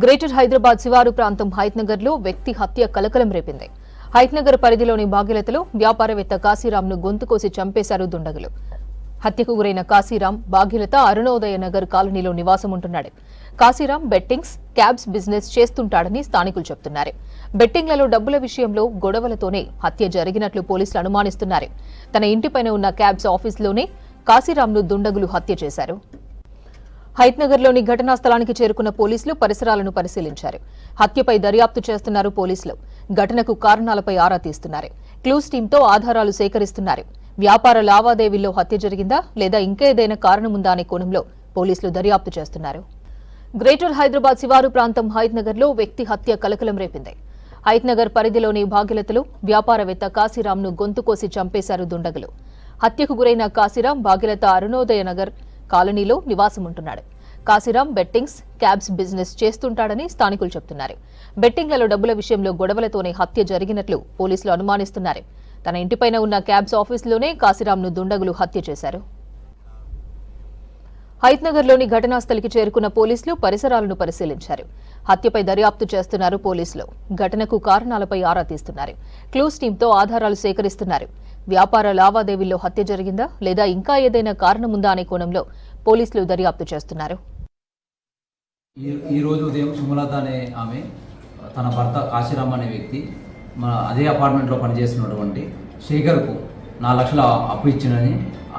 Greater Hyderabad శివారు ప్రాంతం హైత్నగర్లో వ్యక్తి హత్య కలకలం రేపింది. హైత్నగర్ పరిధిలోని బాగిలతలో వ్యాపారవేత్త కాశీరాంను గొంతుకోసి చంపేశారు దుండగులు. హత్యకు గురైన కాశీరాం బాగిలత అరుణోదయ నగర్ కాలనీలో నివాసముంటున్నాడు. కాశీరాం బెట్టింగ్స్, క్యాబ్స్ బిజినెస్ చేస్తుంటాడని స్థానికులు చెబుతున్నారు. బెట్టింగ్లలో డబ్బుల విషయంలో గొడవలతోనే హత్య జరిగినట్లు పోలీసులు అనుమానిస్తున్నారు. తన ఇంటిపైన ఉన్న క్యాబ్స్ ఆఫీసులోనే కాశీరాంను దుండగులు హత్య చేశారు. హైత్నగర్లోని ఘటనా స్థలానికి చేరుకున్న పోలీసులు పరిసరాలను పరిశీలించారు. హత్యపై దర్యాప్తు చేస్తున్నారు పోలీసులు. ఘటనకు కారణాలపై ఆరా తీస్తున్నారు. క్లూస్ టీంతో ఆధారాలు సేకరిస్తున్నారు. వ్యాపార లావాదేవీల్లో హత్య జరిగిందా లేదా ఇంకేదైనా కారణముందా అనే కోణంలో పోలీసులు దర్యాప్తు చేస్తున్నారు. గ్రేటర్ హైదరాబాద్ శివారు ప్రాంతం హైత్నగర్లో వ్యక్తి హత్య కలకలం రేపింది. హైత్నగర్ పరిధిలోని భాగ్యలతలో వ్యాపారవేత్త కాశీరాంను గొంతుకోసి చంపేశారు దుండగులు. హత్యకు గురైన కాశీరాం భాగ్యలత అరుణోదయ నగర్ కాలనీలో నివాసముంటున్నాడు. కాశీరాం బెట్టింగ్స్, క్యాబ్స్ బిజినెస్ చేస్తుంటాడని స్థానికులు చెబుతున్నారు. బెట్టింగ్లలో డబ్బుల విషయంలో గొడవలతోనే హత్య జరిగినట్లు పోలీసులు అనుమానిస్తున్నారు. తన ఇంటిపైన ఉన్న క్యాబ్స్ ఆఫీసులోనే కాశీరాంను దుండగులు హత్య చేశారు. హైత్నగర్లోని ఘటనా స్థలికి చేరుకున్న పోలీసులు పరిసరాలను పరిశీలించారు. హత్యపై దర్యాప్తు చేస్తున్నారు పోలీసులు. ఘటనకు కారణాలపై ఆరా తీస్తున్నారు. క్లూస్ టీంతో ఆధారాలు సేకరిస్తున్నారు. వ్యాపార లావాదేవీల్లో హత్య జరిగిందా లేదా ఇంకా ఏదైనా కారణముందా అనే కోణంలో పోలీసులు దర్యాప్తు చేస్తున్నారు. ఈ రోజు ఉదయం సుమలత అనే ఆమె తన భర్త కాశీరామ్ అనే వ్యక్తి అదే అపార్ట్మెంట్లో పనిచేస్తున్నటువంటి శేఖర్కు 4 లక్షల అప్పు ఇచ్చినని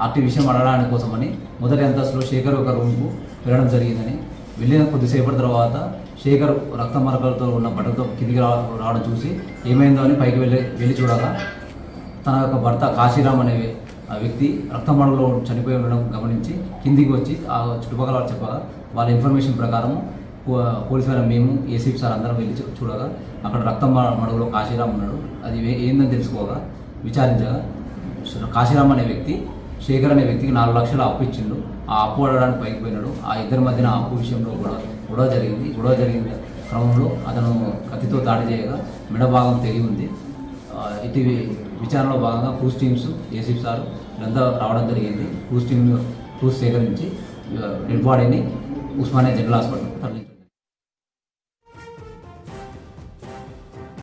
అట్టి విషయం అడగడానికి కోసమని మొదటి అంతస్తులో శేఖర్ ఒక రూమ్కు వెళ్ళడం జరిగిందని, వెళ్ళిన కొద్దిసేపటి తర్వాత శేఖర్ రక్త మరకలతో ఉన్న బట్టలతో కిందికి రావడం చూసి ఏమైందో అని పైకి వెళ్ళి చూడగా తన యొక్క భర్త కాశీరామ్ అనే వ్యక్తి రక్తమడుగులో చనిపోయి ఉండడం గమనించి కిందికి వచ్చి ఆ చుట్టుపక్కల వాళ్ళు చెప్పగా వాళ్ళ ఇన్ఫర్మేషన్ ప్రకారం పోలీసు వారు మేము ఏసీపీ సార్ అందరం వెళ్ళి చూడగా అక్కడ రక్తమడుగులో కాశీరామ్ ఉన్నాడు. అది ఏందని తెలుసుకోగా విచారించగా కాశీరామ్ అనే వ్యక్తి శేఖర్ అనే వ్యక్తికి 4 లక్షల అప్పు ఇచ్చిండు. ఆ అప్పు అడగడానికి పైకి పోయినాడు. ఆ ఇద్దరి మధ్యన అప్పు విషయంలో గొడవ జరిగింది. క్రమంలో అతను కత్తితో దాడి చేయగా మెడ భాగం తెగి ఉంది. ఇటు విచారణలో భాగంగా క్రూస్ టీమ్స్, ఏసీపీ సార్ ఇదంతా రావడం జరిగింది. క్రూస్ సేకరించి డెడ్ బాడీని ఉస్మానియా జనరల్ హాస్పిటల్ తరలించారు.